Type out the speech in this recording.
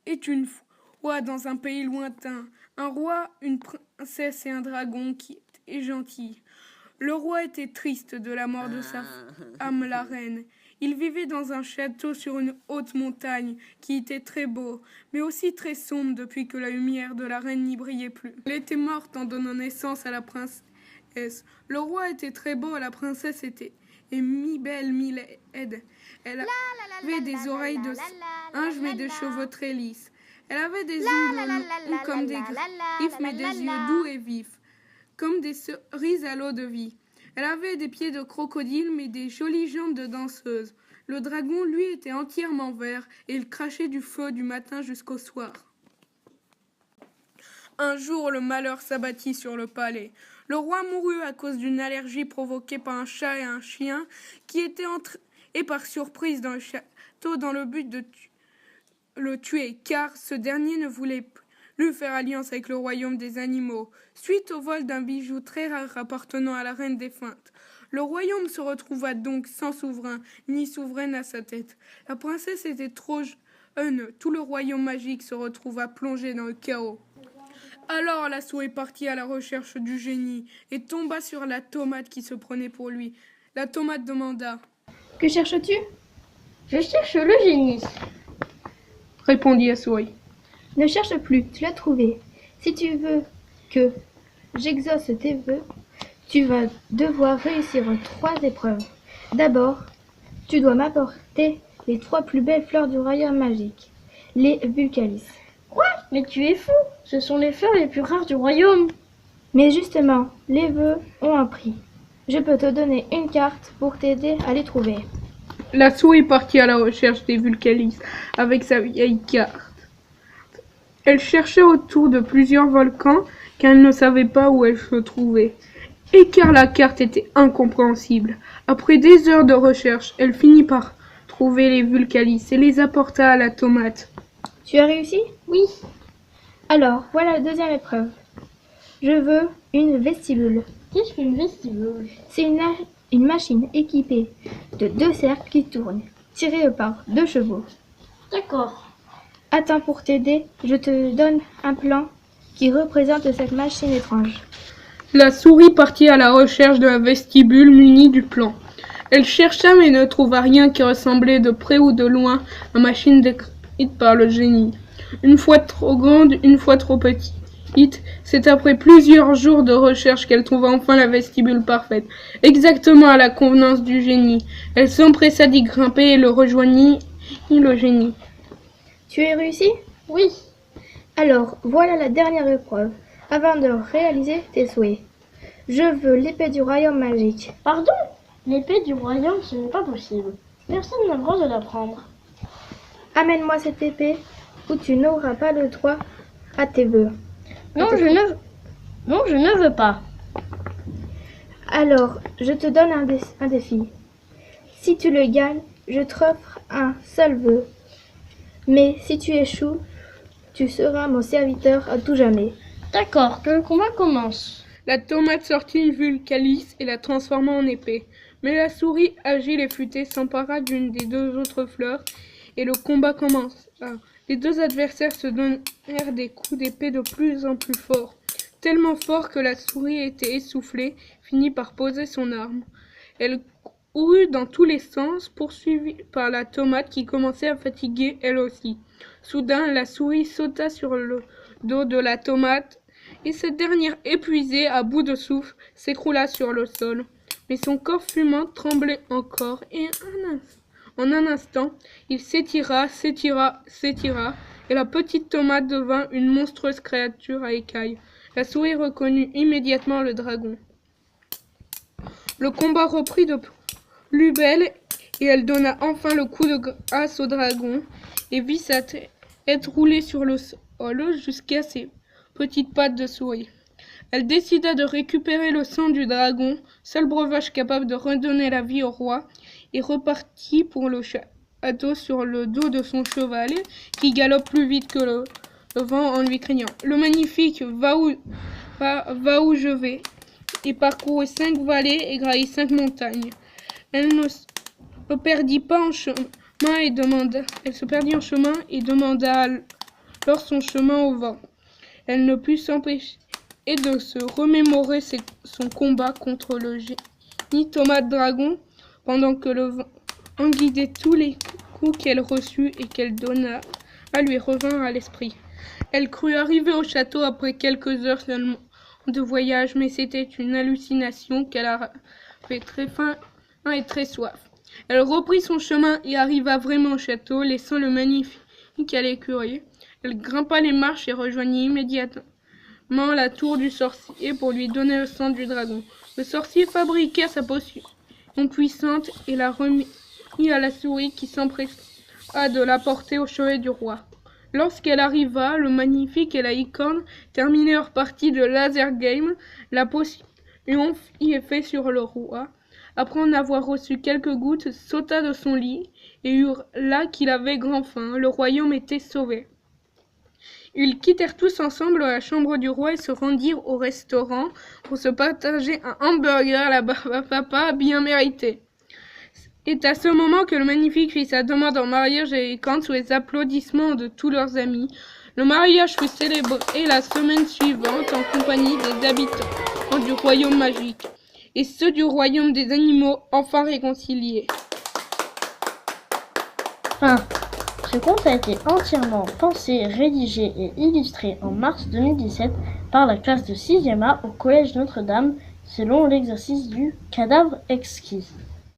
Est une fois dans un pays lointain, un roi, une princesse et un dragon qui est gentil. Le roi était triste de la mort de sa femme, la reine. Il vivait dans un château sur une haute montagne qui était très beau, mais aussi très sombre depuis que la lumière de la reine n'y brillait plus. Elle était morte en donnant naissance à la princesse. Le roi était très beau, la princesse était mi-belle, mi-laide. Elle avait des oreilles de singe mais des cheveux très lisses. Elle avait des ongles longs comme des griffes mais des yeux doux et vifs, comme des cerises à l'eau de vie. Elle avait des pieds de crocodile mais des jolies jambes de danseuse. Le dragon, lui, était entièrement vert et il crachait du feu du matin jusqu'au soir. Un jour, le malheur s'abattit sur le palais. Le roi mourut à cause d'une allergie provoquée par un chat et un chien qui étaient entrés par surprise dans le château dans le but de le tuer, car ce dernier ne voulait plus faire alliance avec le royaume des animaux, suite au vol d'un bijou très rare appartenant à la reine défunte. Le royaume se retrouva donc sans souverain, ni souveraine à sa tête. La princesse était trop jeune, tout le royaume magique se retrouva plongé dans le chaos. Alors la souris partit à la recherche du génie et tomba sur la tomate qui se prenait pour lui. La tomate demanda « Que cherches-tu » ?»« Je cherche le génie, » répondit la souris. « Ne cherche plus, tu l'as trouvé. Si tu veux que j'exauce tes vœux, tu vas devoir réussir 3 épreuves. D'abord, tu dois m'apporter les 3 plus belles fleurs du royaume magique, les Vulcalis. »« Quoi ? Mais tu es fou, ce sont les fleurs les plus rares du royaume. » »« Mais justement, les vœux ont un prix. Je peux te donner une carte pour t'aider à les trouver. » La souris partit à la recherche des Vulcalis avec sa vieille carte. Elle cherchait autour de plusieurs volcans car elle ne savait pas où elle se trouvait. Et car la carte était incompréhensible. Après des heures de recherche, elle finit par trouver les Vulcalis et les apporta à la tomate. « Tu as réussi ? » ?»« Oui. » »« Alors, voilà la 2e épreuve. Je veux une vestibule. » »« Qu'est-ce qu'une vestibule ? » »« C'est une machine équipée de 2 cercles qui tournent, tirés par 2 chevaux. »« D'accord. » »« Attends, pour t'aider, je te donne un plan qui représente cette machine étrange. » La souris partit à la recherche de la vestibule munie du plan. Elle chercha mais ne trouva rien qui ressemblait de près ou de loin à la machine décrite par le génie. Une fois trop grande, une fois trop petite. C'est après plusieurs jours de recherche qu'elle trouva enfin la vestibule parfaite, exactement à la convenance du génie. Elle s'empressa d'y grimper et le rejoignit, le génie. « Tu as réussi ? » ?»« Oui. » »« Alors, voilà la dernière épreuve, avant de réaliser tes souhaits. Je veux l'épée du royaume magique. »« Pardon ? L'épée du royaume, ce n'est pas possible. Personne n'a le droit de la prendre. »« Amène-moi cette épée, ou tu n'auras pas le droit à tes vœux. » Non, je ne veux pas. Alors, je te donne un défi. Si tu le gagnes, je t'offre un seul vœu. Mais si tu échoues, tu seras mon serviteur à tout jamais. D'accord, que le combat commence. La tomate sortit une Vulcalis et la transforma en épée. Mais la souris, agile et futée, s'empara d'une des 2 autres fleurs et le combat commença. Les 2 adversaires se donnèrent des coups d'épée de plus en plus forts, tellement forts que la souris était essoufflée, finit par poser son arme. Elle courut dans tous les sens, poursuivie par la tomate qui commençait à fatiguer elle aussi. Soudain, la souris sauta sur le dos de la tomate et cette dernière, épuisée, à bout de souffle, s'écroula sur le sol. Mais son corps fumant tremblait encore et en un instant, il s'étira, et la petite tomate devint une monstrueuse créature à écailles. La souris reconnut immédiatement le dragon. Le combat reprit de plus belle, et elle donna enfin le coup de grâce au dragon, et vit sa tête rouler sur le sol jusqu'à ses petites pattes de souris. Elle décida de récupérer le sang du dragon, seul breuvage capable de redonner la vie au roi, et repartit pour le château sur le dos de son cheval, qui galope plus vite que le vent en lui criant « Le magnifique, va où je vais ?» et parcourut 5 vallées et gravit 5 montagnes. Elle ne se perdit pas en chemin et demanda. Elle se perdit en chemin et demanda alors son chemin au vent. Elle ne put s'empêcher de se remémorer son combat contre le génie Tomate Dragon, pendant que le vent guidait tous les coups qu'elle reçut et qu'elle donna lui revinrent à l'esprit. Elle crut arriver au château après quelques heures seulement de voyage, mais c'était une hallucination, qu'elle avait très faim et très soif. Elle reprit son chemin et arriva vraiment au château, laissant le magnifique à l'écurie. Elle grimpa les marches et rejoignit immédiatement la tour du sorcier pour lui donner le sang du dragon. Le sorcier fabriqua sa potion puissante et la remit à la souris qui s'empressa de la porter au chevet du roi. Lorsqu'elle arriva, le magnifique et la licorne terminaient leur partie de laser game. La potion fit effet sur le roi. Après en avoir reçu quelques gouttes, sauta de son lit et hurla qu'il avait grand faim. Le royaume était sauvé. Ils quittèrent tous ensemble la chambre du roi et se rendirent au restaurant pour se partager un hamburger à la papa bien mérité. C'est à ce moment que le magnifique fit sa demande en mariage à Licorne sous les applaudissements de tous leurs amis. Le mariage fut célébré la semaine suivante en compagnie des habitants du royaume magique et ceux du royaume des animaux enfin réconciliés. Fin. Ce conte a été entièrement pensé, rédigé et illustré en mars 2017 par la classe de 6e A au Collège Notre-Dame selon l'exercice du cadavre exquis.